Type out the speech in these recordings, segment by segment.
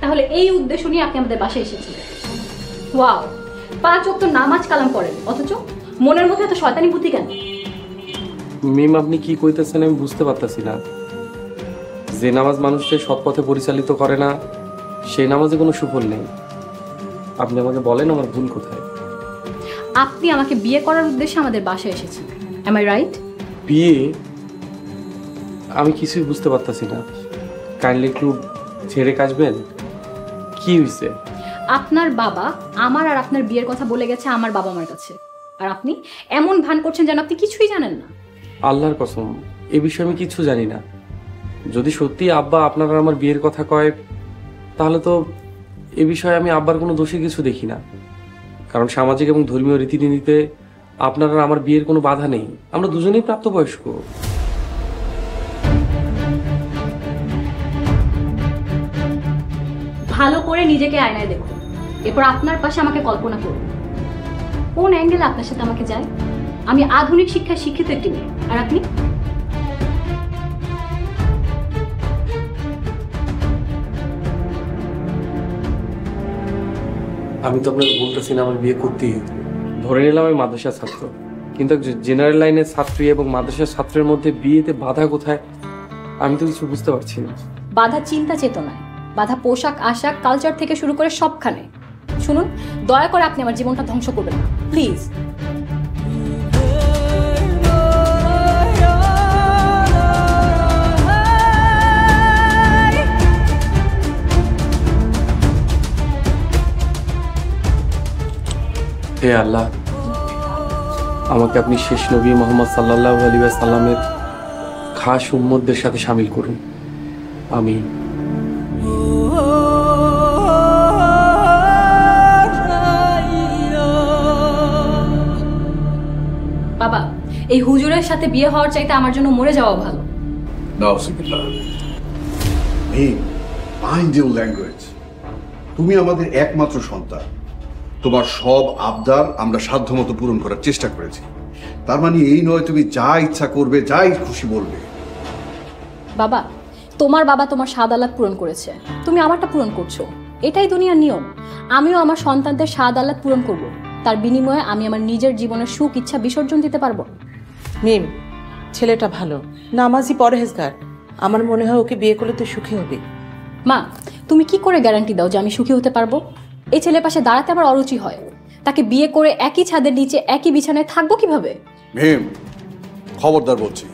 তাহলে এই উদ্দেশ্য নিয়ে আপনি আমাদের বাসায় এসেছিলেন। ওয়াও, 5 ওয়াক্ত নামাজ কালাম পড়েন, অথচ মনের মধ্যে এত শয়তানি বুদ্ধি কেন? মিম, আপনি কি কইতেছেন আমি বুঝতে পারতেছি না। যে নামাজ মানুষকে সৎ পথে পরিচালিত করে না, সেই নামাজে কোনো সুফল নেই। আপনি আমাকে বলেন আমার ভুল কোথায়। আপনি আমাকে বিয়ে করার উদ্দেশ্যে আমাদের বাসায় এসেছেন, এম আই রাইট? বিয়ে? আমি কিছুই বুঝতে পারতেছি না, কাইন্ডলি একটু ছেড়ে কাজবেন। কি হয়েছে? আপনার বাবা আমার আর আপনার বিয়ের কথা বলে গেছে আমার বাবা মার কাছে, আর আপনি এমন ভান করছেন যেন আপনি কিছুই জানেন না। আল্লাহর কসম, এ বিষয়ে আমি কিছু জানি না। যদি সত্যি আব্বা আপনার আর আমার বিয়ের কথা কয়, তাহলে তো এ বিষয়ে আমি আব্বার কোনো দোষী কিছু দেখি না। কারণ সামাজিক এবং ধর্মীয় রীতিনীতিতে আপনার আর আমার বিয়ের কোনো বাধা নেই। আমরা দুজনেই প্রাপ্তবয়স্ক। ভালো করে নিজেকে আয়নায় দেখুন, এরপর আপনার পাশে আমাকে কল্পনা করুন কোন অ্যাঙ্গেলে আপনার সাথে আমাকে যায়। আমি আধুনিক শিক্ষায় শিক্ষিত একটি মেয়ে, আর আপনি? আমি তো আপনাকে বলতেছি না আমার বিয়ে করতেই হতো। ধরে নিলাম আমি মাদ্রাসার ছাত্র, কিন্তু জেনারেল লাইনের ছাত্রী এবং মাদ্রাসার ছাত্রের মধ্যে বিয়েতে বাধা কোথায় আমি তো কিছু বুঝতে পারছি না। বাধা চিন্তা চেতনায়, বাধা পোশাক আশাক কালচার থেকে শুরু করে সবখানে। শুনুন, দয়া করে আপনি আমার জীবনটা ধ্বংস করবেন না, প্লিজ। হে আল্লাহ, আমাকে আপনি শেষ নবী মোহাম্মদ সাল্লাল্লাহু আলাইহি ওয়াসাল্লামের খাস উম্মতদের সাথে শামিল করুন, আমিন। বাবা, এই হুজুরের সাথে বিয়ে হওয়ার চাইতে আমার জন্য মরে যাওয়া ভালো। নাউজুবিল্লাহ। Mind your language. তুমি আমাদের একমাত্র সন্তান, তোমার সব আবদার আমরা সাধ্যমতো পূরণ করার চেষ্টা করেছি। তার মানে এই নয় তুমি যা ইচ্ছা করবে, যাই খুশি বলবে। বাবা, তোমার বাবা তোমার স্বাদ আহ্লাদ পূরণ করেছে, তুমি আমারটা পূরণ করছো, এটাই দুনিয়ার নিয়ম। আমিও আমার সন্তানদের স্বাদ আহ্লাদ পূরণ করব, তার বিনিময়ে আমি আমার নিজের জীবনের সুখ ইচ্ছা বিসর্জন দিতে পারবো। মিম, ছেলেটা ভালো, নামাজি পরহেজগার। আমার মনে হয় ওকে বিয়ে করলে তুই সুখী হবি। মা, তুমি কি করে গ্যারান্টি দাও যে আমি সুখী হতে পারবো? এই ছেলের পাশে দাঁড়াতে আমার অরুচি হয়। তাকে বিয়ে করে একই ছাদের নিচে একই বিছানায় থাকবো কিভাবে? ভীম, খবরদার বলছি,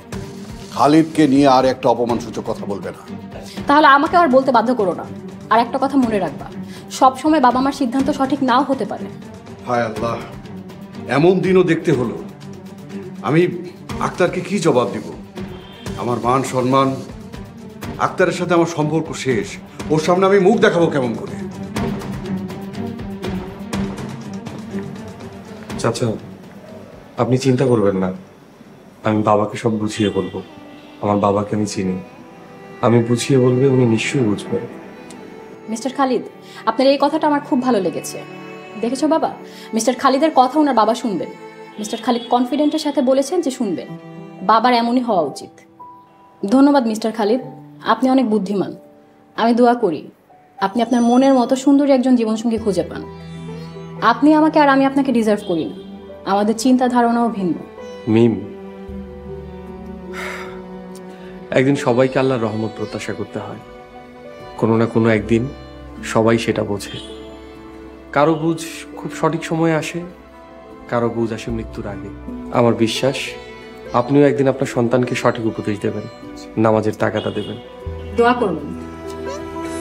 খালিদকে নিয়ে আর একটা অপমানসূচক কথা বলবে না। তাহলে আমাকে আর বলতে বাধ্য করো না। আর একটা কথা মনে রাখবা, সব সময় বাবা মার সিদ্ধান্ত সঠিক নাও হতে পারে। হায় আল্লাহ, এমন দিনও দেখতে হলো। আমি আক্তারকে কি জবাব দিব? আমার মান সম্মান, আক্তারের সাথে আমার সম্পর্ক শেষ। ওর সামনে আমি মুখ দেখাবো কেমন করে? চাচা, আপনি চিন্তা করবেন না, আমি বাবাকে সব বুঝিয়ে বলবো। আমার বাবাকে আমি চিনি, আমি বুঝিয়ে বলবে উনি নিশ্চয়ই বুঝবেন। মিস্টার খালিদ, আপনার এই কথাটা আমার খুব ভালো লেগেছে। দেখেছো বাবা, মিস্টার খালিদের কথা ওনার বাবা শুনবেন। মিস্টার খালিদ কনফিডেন্টের সাথে বলেছেন যে শুনবেন। বাবার এমনই হওয়া উচিত। ধন্যবাদ মিস্টার খালিদ, আপনি অনেক বুদ্ধিমান। আমি দোয়া করি আপনি আপনার মনের মতো সুন্দরী একজন জীবনসঙ্গী খুঁজে পান। আপনি আমাকে আর আমি আপনাকে ডিজার্ভ করি না, আমাদের চিন্তা ধারণাও ভিন্ন। মিম, একদিন সবাইকে আল্লাহর রহমত প্রত্যাশা করতে হয়। কোনো না কোনো একদিন সবাই সেটা বোঝে। কারো বুঝ খুব সঠিক সময়ে আসে, কারো বুঝ আসে মৃত্যুর আগে। আমার বিশ্বাস আপনিও একদিন আপনার সন্তানকে সঠিক উপদেশ দেবেন, নামাজের তাগাদা দেবেন। দোয়া করবেন।